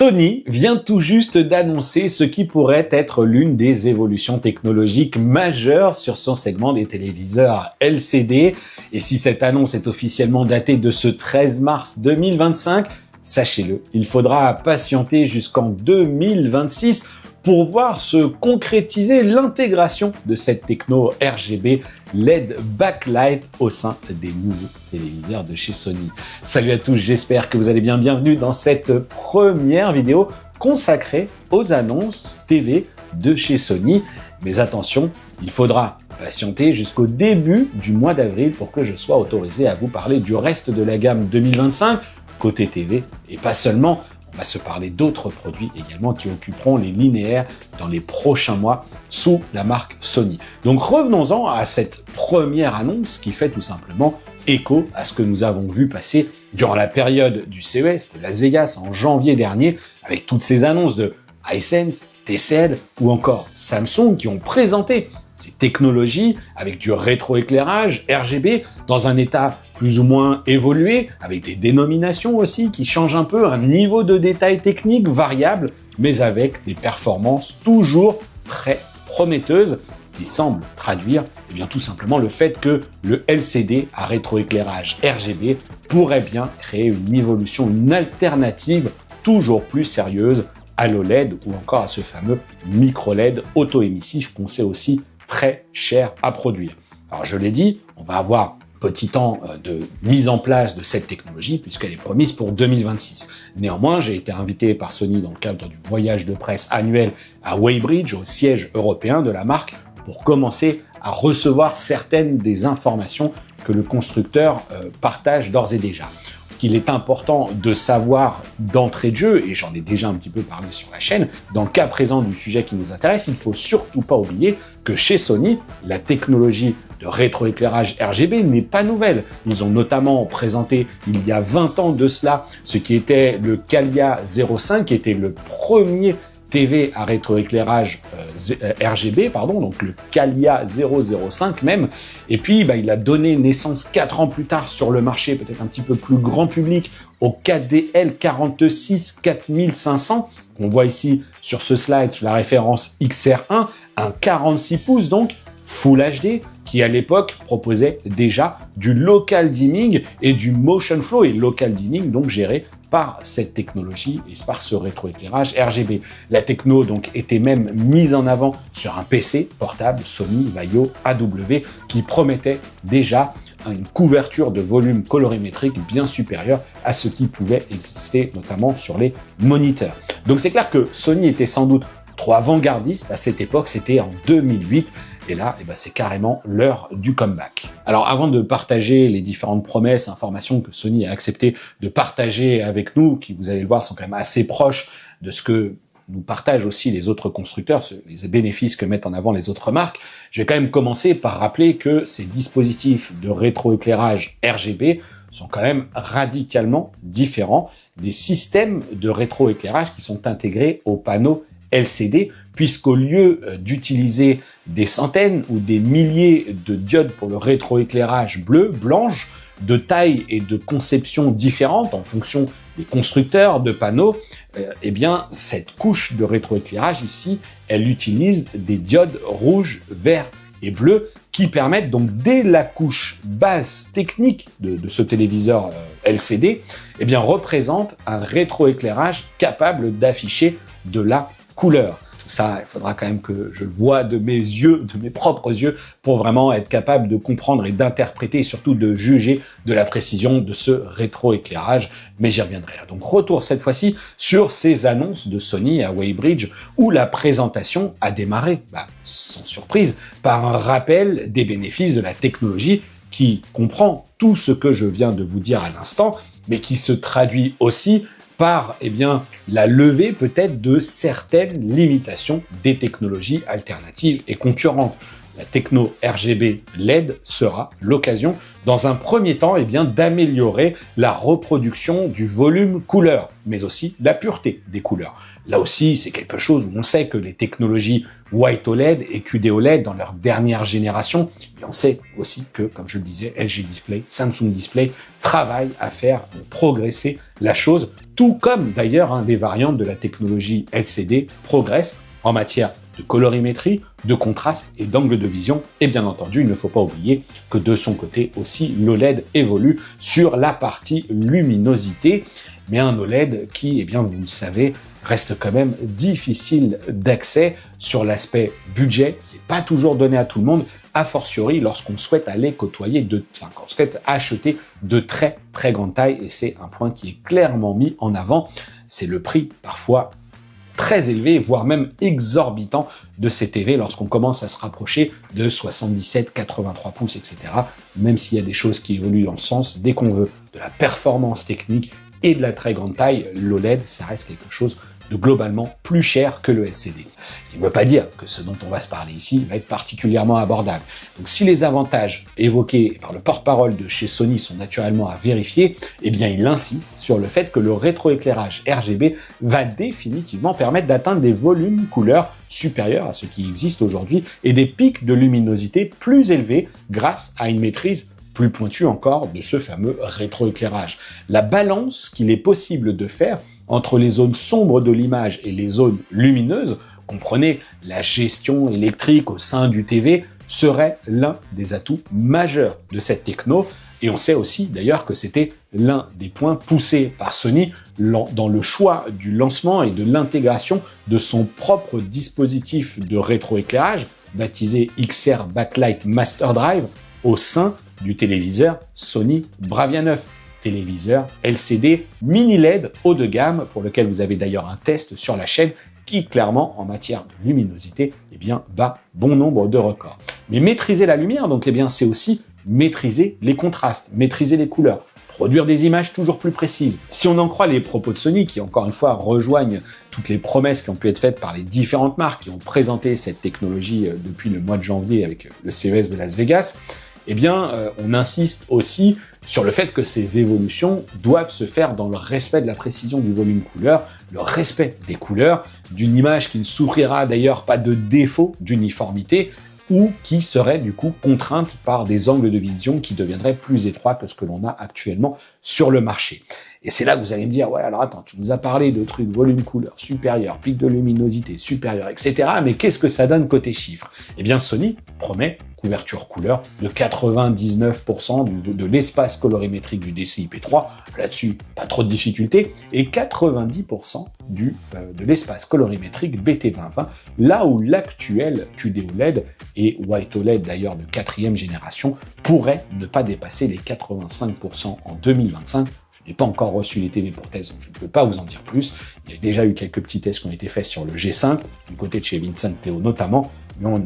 Sony vient tout juste d'annoncer ce qui pourrait être l'une des évolutions technologiques majeures sur son segment des téléviseurs LCD. Et si cette annonce est officiellement datée de ce 13 mars 2025, sachez-le, il faudra patienter jusqu'en 2026 pour voir se concrétiser l'intégration de cette techno RGB LED backlight au sein des nouveaux téléviseurs de chez Sony. Salut à tous, j'espère que vous allez bien. Bienvenue dans cette première vidéo consacrée aux annonces TV de chez Sony. Mais attention, il faudra patienter jusqu'au début du mois d'avril pour que je sois autorisé à vous parler du reste de la gamme 2025, côté TV, et pas seulement. On va se parler d'autres produits également qui occuperont les linéaires dans les prochains mois sous la marque Sony. Donc revenons-en à cette première annonce qui fait tout simplement écho à ce que nous avons vu passer durant la période du CES de Las Vegas en janvier dernier, avec toutes ces annonces de Hisense, TCL ou encore Samsung qui ont présenté ces technologies avec du rétroéclairage RGB dans un état plus ou moins évolué, avec des dénominations aussi qui changent un peu, un niveau de détail technique variable, mais avec des performances toujours très prometteuses qui semblent traduire tout simplement le fait que le LCD à rétroéclairage RGB pourrait bien créer une évolution, une alternative toujours plus sérieuse à l'OLED ou encore à ce fameux micro-LED auto-émissif qu'on sait aussi très cher à produire. Alors je l'ai dit, on va avoir petit temps de mise en place de cette technologie puisqu'elle est promise pour 2026. Néanmoins, j'ai été invité par Sony dans le cadre du voyage de presse annuel à Weybridge, au siège européen de la marque, pour commencer à recevoir certaines des informations que le constructeur partage d'ores et déjà. Ce qu'il est important de savoir d'entrée de jeu, et j'en ai déjà un petit peu parlé sur la chaîne, dans le cas présent du sujet qui nous intéresse, il faut surtout pas oublier que chez Sony, la technologie de rétroéclairage RGB n'est pas nouvelle. Ils ont notamment présenté il y a 20 ans de cela ce qui était le Calia 05, qui était le premier TV à rétroéclairage RGB, donc le Calia 005 même. Et puis, il a donné naissance 4 ans plus tard sur le marché, peut-être un petit peu plus grand public, au KDL 46 4500, qu'on voit ici sur ce slide sous la référence XR1, un 46 pouces donc, Full HD, qui à l'époque proposait déjà du local dimming et du motion flow, et local dimming donc géré par cette technologie et par ce rétroéclairage RGB. La techno donc était même mise en avant sur un PC portable Sony Vaio AW qui promettait déjà une couverture de volume colorimétrique bien supérieure à ce qui pouvait exister notamment sur les moniteurs. Donc c'est clair que Sony était sans doute trop avant-gardiste à cette époque, c'était en 2008. Et là, c'est carrément l'heure du comeback. Alors avant de partager les différentes promesses, informations que Sony a accepté de partager avec nous, qui vous allez le voir sont quand même assez proches de ce que nous partagent aussi les autres constructeurs, les bénéfices que mettent en avant les autres marques, je vais quand même commencer par rappeler que ces dispositifs de rétroéclairage RGB sont quand même radicalement différents des systèmes de rétroéclairage qui sont intégrés aux panneaux LCD, puisqu'au lieu d'utiliser des centaines ou des milliers de diodes pour le rétroéclairage bleu, blanche, de taille et de conception différentes en fonction des constructeurs de panneaux, cette couche de rétroéclairage ici, elle utilise des diodes rouges, verts et bleus qui permettent donc dès la couche base technique de ce téléviseur LCD, représente un rétroéclairage capable d'afficher de la couleur. Tout ça, il faudra quand même que je le voie de mes yeux, de mes propres yeux, pour vraiment être capable de comprendre et d'interpréter et surtout de juger de la précision de ce rétroéclairage, mais j'y reviendrai. Donc retour cette fois-ci sur ces annonces de Sony à Weybridge où la présentation a démarré, sans surprise, par un rappel des bénéfices de la technologie qui comprend tout ce que je viens de vous dire à l'instant, mais qui se traduit aussi par la levée peut-être de certaines limitations des technologies alternatives et concurrentes. la techno RGB LED sera l'occasion, dans un premier temps, d'améliorer la reproduction du volume couleur, mais aussi la pureté des couleurs. Là aussi, c'est quelque chose où on sait que les technologies White OLED et QD-OLED dans leur dernière génération, et on sait aussi que, comme je le disais, LG Display, Samsung Display travaillent à faire progresser la chose, tout comme d'ailleurs des variantes de la technologie LCD progressent en matière de colorimétrie, de contraste et d'angle de vision. Et bien entendu, il ne faut pas oublier que de son côté aussi, l'OLED évolue sur la partie luminosité, mais un OLED qui, vous le savez, reste quand même difficile d'accès sur l'aspect budget. C'est pas toujours donné à tout le monde, a fortiori lorsqu'on souhaite aller côtoyer quand on souhaite acheter de très très grande taille, et c'est un point qui est clairement mis en avant. C'est le prix parfois très élevé, voire même exorbitant de ces TV lorsqu'on commence à se rapprocher de 77, 83 pouces, etc. Même s'il y a des choses qui évoluent dans le sens, dès qu'on veut de la performance technique et de la très grande taille, l'OLED, ça reste quelque chose de globalement plus cher que le LCD. Ce qui ne veut pas dire que ce dont on va se parler ici va être particulièrement abordable. Donc si les avantages évoqués par le porte-parole de chez Sony sont naturellement à vérifier, il insiste sur le fait que le rétroéclairage RGB va définitivement permettre d'atteindre des volumes couleurs supérieurs à ce qui existe aujourd'hui et des pics de luminosité plus élevés grâce à une maîtrise plus pointue encore de ce fameux rétroéclairage. La balance qu'il est possible de faire entre les zones sombres de l'image et les zones lumineuses, comprenez la gestion électrique au sein du TV, serait l'un des atouts majeurs de cette techno. Et on sait aussi d'ailleurs que c'était l'un des points poussés par Sony dans le choix du lancement et de l'intégration de son propre dispositif de rétroéclairage, baptisé XR Backlight Master Drive, au sein du téléviseur Sony Bravia 9. Téléviseur LCD mini LED haut de gamme, pour lequel vous avez d'ailleurs un test sur la chaîne qui, clairement, en matière de luminosité, bat bon nombre de records. Mais maîtriser la lumière, donc, c'est aussi maîtriser les contrastes, maîtriser les couleurs, produire des images toujours plus précises. Si on en croit les propos de Sony, qui encore une fois rejoignent toutes les promesses qui ont pu être faites par les différentes marques qui ont présenté cette technologie depuis le mois de janvier avec le CES de Las Vegas, on insiste aussi sur le fait que ces évolutions doivent se faire dans le respect de la précision du volume couleur, le respect des couleurs, d'une image qui ne souffrira d'ailleurs pas de défaut d'uniformité, ou qui serait du coup contrainte par des angles de vision qui deviendraient plus étroits que ce que l'on a actuellement sur le marché. Et c'est là que vous allez me dire, ouais, alors attends, tu nous as parlé de trucs volume couleur supérieur, pic de luminosité supérieur, etc. Mais qu'est-ce que ça donne côté chiffres? Sony promet couverture couleur de 99% de l'espace colorimétrique du DCI-P3, là-dessus pas trop de difficultés, et 90% de l'espace colorimétrique BT2020, là où l'actuel QD-OLED et White OLED d'ailleurs de 4e génération pourrait ne pas dépasser les 85% en 2025. Je n'ai pas encore reçu les TV pour test, donc je ne peux pas vous en dire plus. Il y a déjà eu quelques petits tests qui ont été faits sur le G5, du côté de chez Vincent Théo notamment, mais on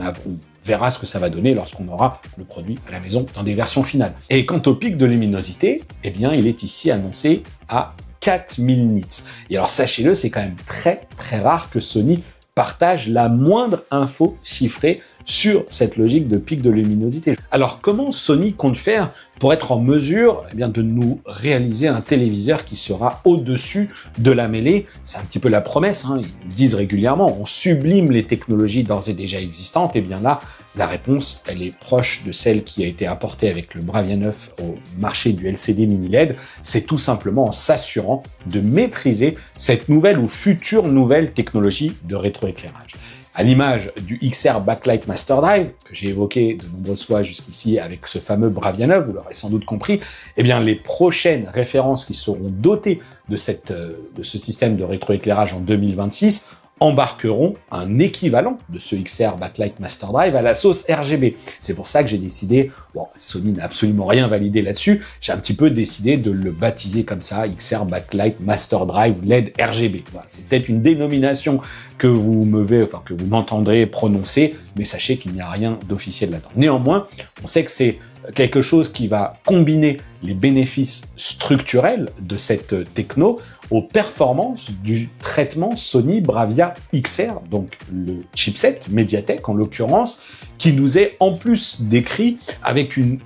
verra ce que ça va donner lorsqu'on aura le produit à la maison dans des versions finales. Et quant au pic de luminosité, il est ici annoncé à 4000 nits. Et alors sachez-le, c'est quand même très très rare que Sony partage la moindre info chiffrée sur cette logique de pic de luminosité. Alors comment Sony compte faire pour être en mesure de nous réaliser un téléviseur qui sera au-dessus de la mêlée? C'est un petit peu la promesse, ils nous disent régulièrement, on sublime les technologies d'ores et déjà existantes, là, la réponse, elle est proche de celle qui a été apportée avec le Bravia 9 au marché du LCD mini LED. C'est tout simplement en s'assurant de maîtriser cette nouvelle ou future nouvelle technologie de rétroéclairage. À l'image du XR Backlight Master Drive, que j'ai évoqué de nombreuses fois jusqu'ici avec ce fameux Bravia 9, vous l'aurez sans doute compris, les prochaines références qui seront dotées de ce système de rétroéclairage en 2026 embarqueront un équivalent de ce XR Backlight Master Drive à la sauce RGB. C'est pour ça que j'ai décidé, Sony n'a absolument rien validé là-dessus, j'ai un petit peu décidé de le baptiser comme ça, XR Backlight Master Drive LED RGB. Voilà, c'est peut-être une dénomination que vous m'entendrez prononcer, mais sachez qu'il n'y a rien d'officiel là-dedans. Néanmoins, on sait que c'est quelque chose qui va combiner les bénéfices structurels de cette techno aux performances du traitement Sony Bravia XR, donc le chipset Mediatek en l'occurrence, qui nous est en plus décrit avec une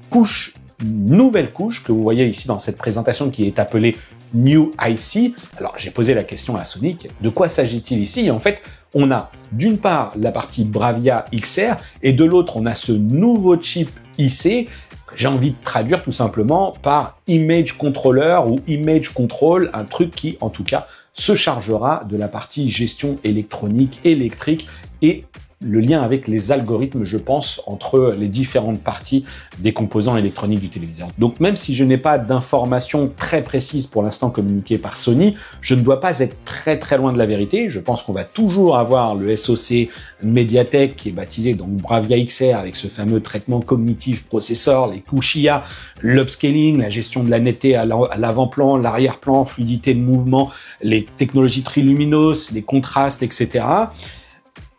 nouvelle couche que vous voyez ici dans cette présentation qui est appelée New IC. Alors j'ai posé la question à Sony, de quoi s'agit-il ici? Et en fait, on a d'une part la partie Bravia XR et de l'autre on a ce nouveau chip IC que j'ai envie de traduire tout simplement par Image Controller ou Image Control, un truc qui en tout cas se chargera de la partie gestion électronique, électrique et le lien avec les algorithmes, je pense, entre les différentes parties des composants électroniques du téléviseur. Donc même si je n'ai pas d'informations très précises pour l'instant communiquées par Sony, je ne dois pas être très loin de la vérité. Je pense qu'on va toujours avoir le SoC Mediatek qui est baptisé donc Bravia XR avec ce fameux traitement cognitif processeur, les couches IA, l'upscaling, la gestion de la netteté à l'avant-plan, l'arrière-plan, fluidité de mouvement, les technologies triluminos, les contrastes, etc.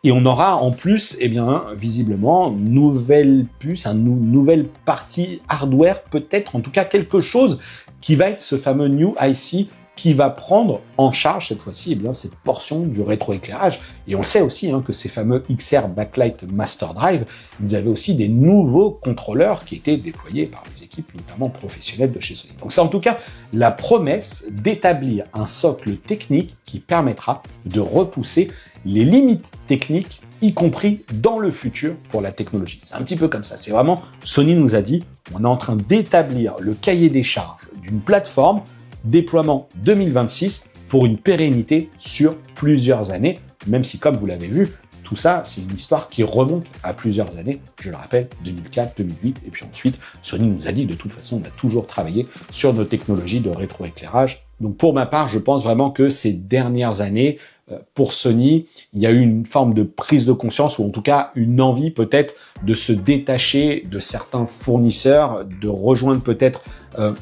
Et on aura en plus, eh bien, visiblement, nouvelle puce, nouvelle partie hardware, peut-être, en tout cas quelque chose qui va être ce fameux New IC qui va prendre en charge cette fois-ci, eh bien, cette portion du rétroéclairage. Et on sait aussi que ces fameux XR Backlight Master Drive, ils avaient aussi des nouveaux contrôleurs qui étaient déployés par les équipes notamment professionnelles de chez Sony. Donc c'est en tout cas la promesse d'établir un socle technique qui permettra de repousser les limites techniques, y compris dans le futur pour la technologie. C'est un petit peu comme ça. C'est vraiment, Sony nous a dit, on est en train d'établir le cahier des charges d'une plateforme déploiement 2026 pour une pérennité sur plusieurs années, même si, comme vous l'avez vu, tout ça, c'est une histoire qui remonte à plusieurs années. Je le rappelle, 2004, 2008, et puis ensuite, Sony nous a dit, de toute façon, on a toujours travaillé sur nos technologies de rétroéclairage. Donc pour ma part, je pense vraiment que ces dernières années, pour Sony, il y a eu une forme de prise de conscience, ou en tout cas une envie peut-être de se détacher de certains fournisseurs, de rejoindre peut-être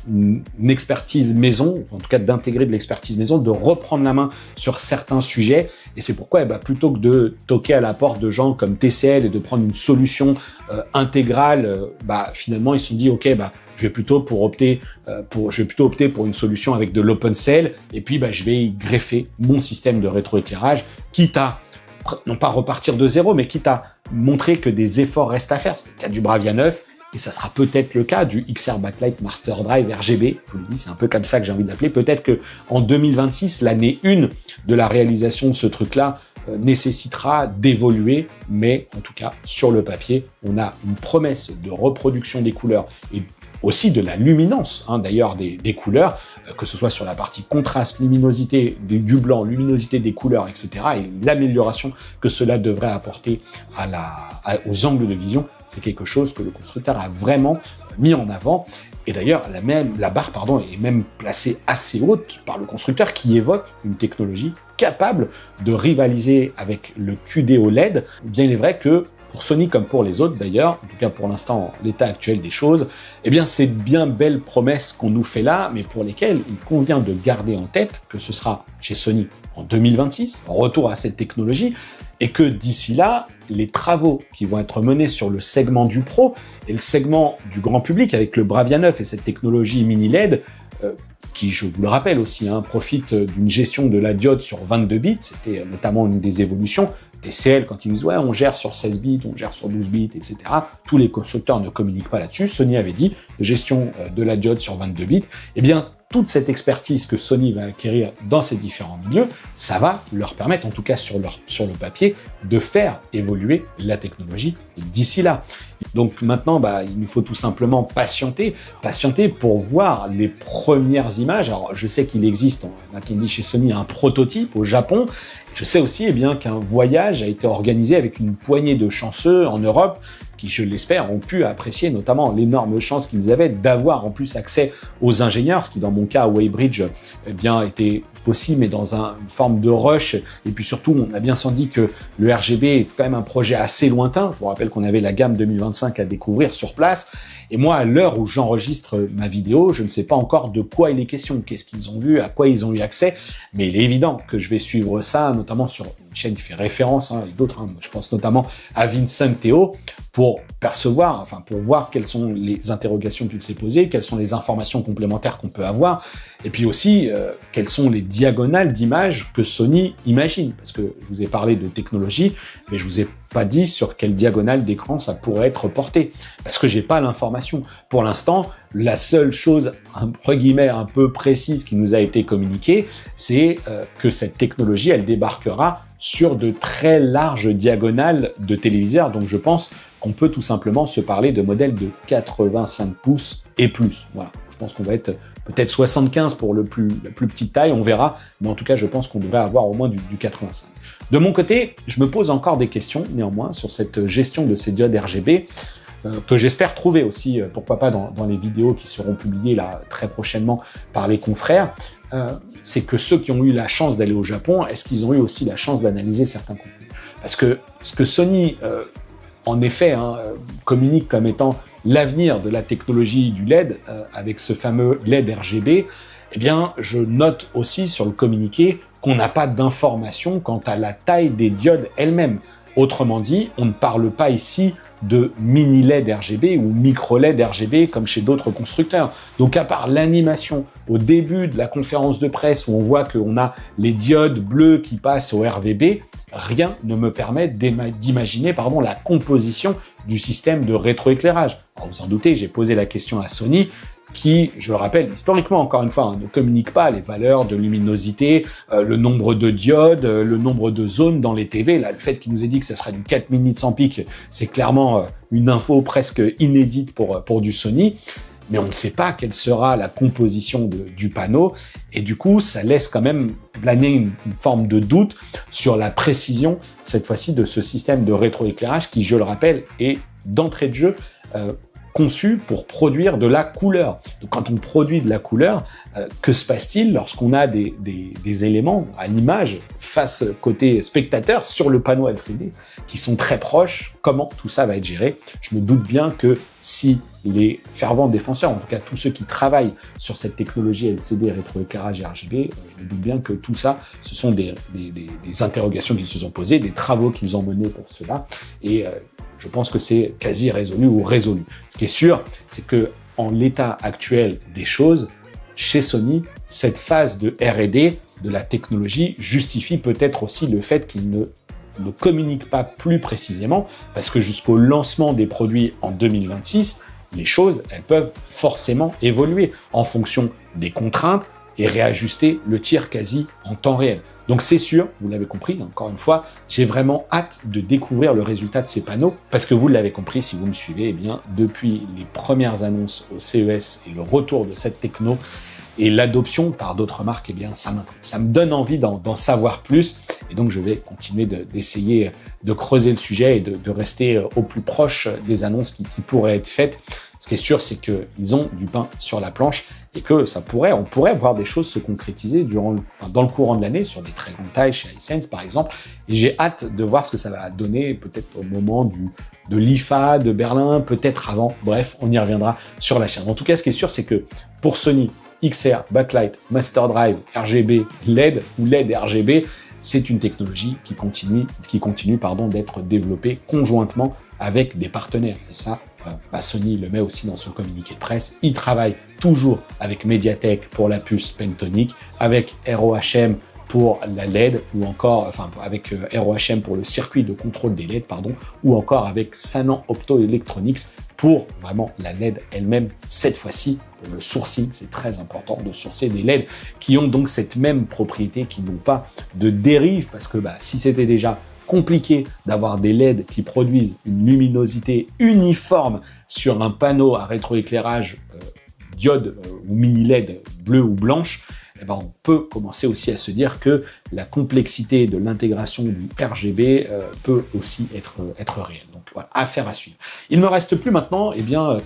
une expertise maison, ou en tout cas d'intégrer de l'expertise maison, de reprendre la main sur certains sujets. Et c'est pourquoi plutôt que de toquer à la porte de gens comme TCL et de prendre une solution intégrale, finalement ils se sont dit ok, je vais plutôt opter pour une solution avec de l'OpenCL, et puis je vais y greffer mon système de rétroéclairage, quitte à non pas repartir de zéro, mais quitte à montrer que des efforts restent à faire. C'est le cas du Bravia 9, et ça sera peut-être le cas du XR Backlight Master Drive RGB. Je vous le dis, c'est un peu comme ça que j'ai envie de l'appeler. Peut-être que en 2026, l'année 1 de la réalisation de ce truc-là, nécessitera d'évoluer, mais en tout cas, sur le papier, on a une promesse de reproduction des couleurs et aussi de la luminance, d'ailleurs, des couleurs, que ce soit sur la partie contraste, luminosité du blanc, luminosité des couleurs, etc., et l'amélioration que cela devrait apporter aux angles de vision, c'est quelque chose que le constructeur a vraiment mis en avant. Et d'ailleurs, la barre est même placée assez haute par le constructeur qui évoque une technologie capable de rivaliser avec le QD-OLED. Bien, il est vrai que pour Sony comme pour les autres d'ailleurs, en tout cas pour l'instant, l'état actuel des choses, eh bien c'est bien belles promesses qu'on nous fait là, mais pour lesquelles il convient de garder en tête que ce sera chez Sony en 2026, retour à cette technologie, et que d'ici là, les travaux qui vont être menés sur le segment du Pro et le segment du grand public avec le Bravia 9 et cette technologie mini LED, qui, je vous le rappelle aussi, profite d'une gestion de la diode sur 22 bits, c'était notamment une des évolutions. TCL, quand ils disent « ouais, on gère sur 16 bits, on gère sur 12 bits, etc. » Tous les constructeurs ne communiquent pas là-dessus. Sony avait dit gestion de la diode sur 22 bits. Eh bien, toute cette expertise que Sony va acquérir dans ces différents milieux, ça va leur permettre, en tout cas sur le papier, de faire évoluer la technologie d'ici là. Donc maintenant, il nous faut tout simplement patienter pour voir les premières images. Alors, je sais qu'il existe, on a dit chez Sony, un prototype au Japon. Je sais aussi qu'un voyage a été organisé avec une poignée de chanceux en Europe qui, je l'espère, ont pu apprécier notamment l'énorme chance qu'ils avaient d'avoir en plus accès aux ingénieurs, ce qui dans mon cas à Weybridge était possible, mais dans une forme de rush. Et puis surtout, on a bien senti que le RGB est quand même un projet assez lointain. Je vous rappelle qu'on avait la gamme 2025 à découvrir sur place. Et moi, à l'heure où j'enregistre ma vidéo, je ne sais pas encore de quoi il est question, qu'est-ce qu'ils ont vu, à quoi ils ont eu accès. Mais il est évident que je vais suivre ça, notamment sur une chaîne qui fait référence, et d'autres, je pense notamment à Vincent Théo, pour voir quelles sont les interrogations qu'il s'est posées, quelles sont les informations complémentaires qu'on peut avoir, et puis aussi quelles sont les diagonales d'images que Sony imagine, parce que je vous ai parlé de technologie, mais je vous ai pas dit sur quelle diagonale d'écran ça pourrait être porté, parce que j'ai pas l'information. Pour l'instant, la seule chose, entre guillemets, un peu précise qui nous a été communiquée, c'est que cette technologie, elle débarquera sur de très larges diagonales de téléviseurs, donc je pense qu'on peut tout simplement se parler de modèles de 85 pouces et plus. Voilà, je pense qu'on va être peut-être 75 pour la plus petite taille, on verra, mais en tout cas, je pense qu'on devrait avoir au moins du 85. De mon côté, je me pose encore des questions, néanmoins, sur cette gestion de ces diodes RGB, que j'espère trouver aussi, pourquoi pas dans les vidéos qui seront publiées là très prochainement par les confrères. C'est que ceux qui ont eu la chance d'aller au Japon, est-ce qu'ils ont eu aussi la chance d'analyser certains contenus? Parce que ce que Sony, en effet, communique comme étant l'avenir de la technologie du LED, avec ce fameux LED RGB, eh bien, je note aussi sur le communiqué qu'on n'a pas d'informations quant à la taille des diodes elles-mêmes. Autrement dit, on ne parle pas ici de mini LED RGB ou micro LED RGB comme chez d'autres constructeurs. Donc à part l'animation au début de la conférence de presse où on voit qu'on a les diodes bleues qui passent au RVB, rien ne me permet d'imaginer la composition du système de rétroéclairage. Alors vous en doutez, j'ai posé la question à Sony, qui, je le rappelle, historiquement, encore une fois, ne communique pas les valeurs de luminosité, le nombre de diodes, le nombre de zones dans les TV. Là, le fait qu'il nous ait dit que ça serait du 4000 nits sans pic, c'est clairement une info presque inédite pour du Sony. Mais on ne sait pas quelle sera la composition du panneau, et du coup, ça laisse quand même planer une forme de doute sur la précision, cette fois-ci, de ce système de rétroéclairage qui, je le rappelle, est d'entrée de jeu conçu pour produire de la couleur. Donc quand on produit de la couleur, que se passe-t-il lorsqu'on a des éléments à l'image face côté spectateur sur le panneau LCD qui sont très proches? Comment tout ça va être géré? Je me doute bien que si les fervents défenseurs, en tout cas tous ceux qui travaillent sur cette technologie LCD rétroéclairage et RGB, je me doute bien que tout ça, ce sont des interrogations qu'ils se sont posées, des travaux qu'ils ont menés pour cela, et je pense que c'est quasi résolu ou résolu. Ce qui est sûr, c'est que en l'état actuel des choses, chez Sony, cette phase de R&D de la technologie justifie peut-être aussi le fait qu'ils ne communiquent pas plus précisément, parce que jusqu'au lancement des produits en 2026, les choses, elles peuvent forcément évoluer en fonction des contraintes et réajuster le tir quasi en temps réel. Donc c'est sûr, vous l'avez compris, encore une fois, j'ai vraiment hâte de découvrir le résultat de ces panneaux, parce que vous l'avez compris si vous me suivez, eh bien, depuis les premières annonces au CES et le retour de cette techno et l'adoption par d'autres marques, eh bien, ça m'intrigue. Ça me donne envie d'en savoir plus, et donc je vais continuer d'essayer de creuser le sujet et de rester au plus proche des annonces qui pourraient être faites. Ce qui est sûr, c'est qu'ils ont du pain sur la planche et que on pourrait voir des choses se concrétiser dans le courant de l'année sur des très grandes tailles chez Hisense par exemple. Et j'ai hâte de voir ce que ça va donner peut-être au moment de l'IFA de Berlin, peut-être avant. Bref, on y reviendra sur la chaîne. En tout cas, ce qui est sûr, c'est que pour Sony, XR, Backlight, Master Drive, RGB, LED ou LED RGB, c'est une technologie qui continue d'être développée conjointement avec des partenaires. Et ça, Sony le met aussi dans son communiqué de presse. Il travaille toujours avec Mediatek pour la puce Pentonic, avec ROHM pour la LED, ou encore, avec ROHM pour le circuit de contrôle des LED, ou encore avec Sanan Optoelectronics pour vraiment la LED elle-même, cette fois-ci, pour le sourcing. C'est très important de sourcer des LED qui ont donc cette même propriété, qui n'ont pas de dérive, parce que si c'était déjà compliqué d'avoir des LED qui produisent une luminosité uniforme sur un panneau à rétroéclairage diode ou mini LED bleu ou blanche, on peut commencer aussi à se dire que la complexité de l'intégration du RGB peut aussi être réelle. Donc voilà, affaire à suivre. Il ne me reste plus maintenant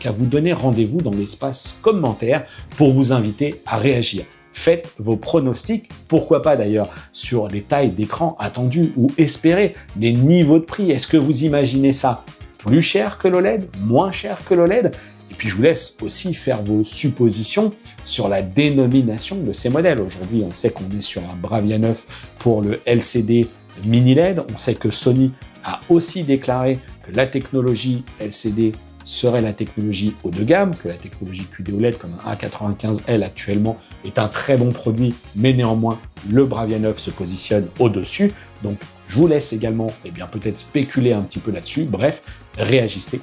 qu'à vous donner rendez-vous dans l'espace commentaire pour vous inviter à réagir. Faites vos pronostics, pourquoi pas d'ailleurs, sur les tailles d'écran attendues ou espérées, les niveaux de prix. Est-ce que vous imaginez ça plus cher que l'OLED, moins cher que l'OLED? Et puis je vous laisse aussi faire vos suppositions sur la dénomination de ces modèles. Aujourd'hui, on sait qu'on est sur un Bravia 9 pour le LCD mini LED. On sait que Sony a aussi déclaré que la technologie LCD serait la technologie haut de gamme, que la technologie QD-OLED comme un A95L actuellement est un très bon produit, mais néanmoins le Bravia 9 se positionne au-dessus. Donc je vous laisse également peut-être spéculer un petit peu là-dessus. Bref, réagissez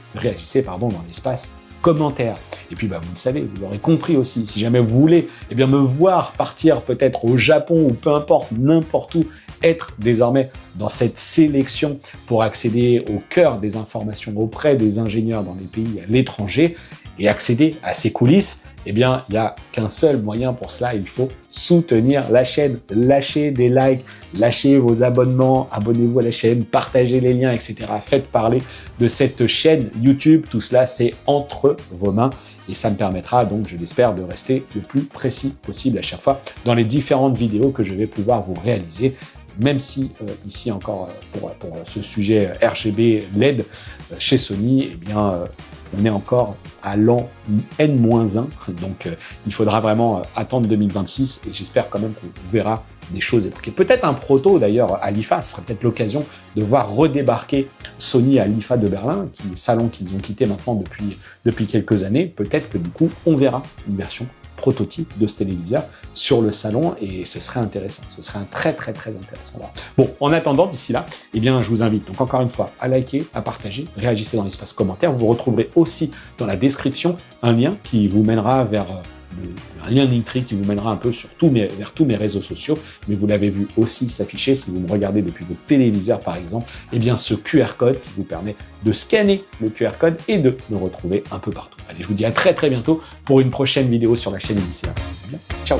dans l'espace commentaires. Et puis vous le savez, vous l'aurez compris aussi, si jamais vous voulez me voir partir peut-être au Japon ou peu importe, n'importe où, être désormais dans cette sélection pour accéder au cœur des informations auprès des ingénieurs dans les pays à l'étranger et accéder à ces coulisses, il n'y a qu'un seul moyen pour cela, il faut soutenir la chaîne, lâchez des likes, lâchez vos abonnements, abonnez-vous à la chaîne, partagez les liens, etc. Faites parler de cette chaîne YouTube, tout cela c'est entre vos mains et ça me permettra donc, je l'espère, de rester le plus précis possible à chaque fois dans les différentes vidéos que je vais pouvoir vous réaliser. Même si ici encore pour ce sujet RGB LED chez Sony, on est encore à l'an N-1, donc il faudra vraiment attendre 2026 et j'espère quand même qu'on verra des choses évoquées. Peut-être un proto d'ailleurs à l'IFA, ce serait peut-être l'occasion de voir redébarquer Sony à l'IFA de Berlin, qui est le salon qu'ils ont quitté maintenant depuis quelques années. Peut-être que du coup on verra une version prototype de ce téléviseur sur le salon et ce serait intéressant, ce serait un très intéressant. Bon, en attendant d'ici là, je vous invite donc encore une fois à liker, à partager, réagissez dans l'espace commentaire. Vous retrouverez aussi dans la description un lien qui vous mènera vers un lien Linktree qui vous mènera un peu vers tous mes réseaux sociaux, mais vous l'avez vu aussi s'afficher si vous me regardez depuis votre téléviseur par exemple, ce QR code qui vous permet de scanner le QR code et de me retrouver un peu partout. Allez, je vous dis à très bientôt pour une prochaine vidéo sur la chaîne. D'ici là, ciao.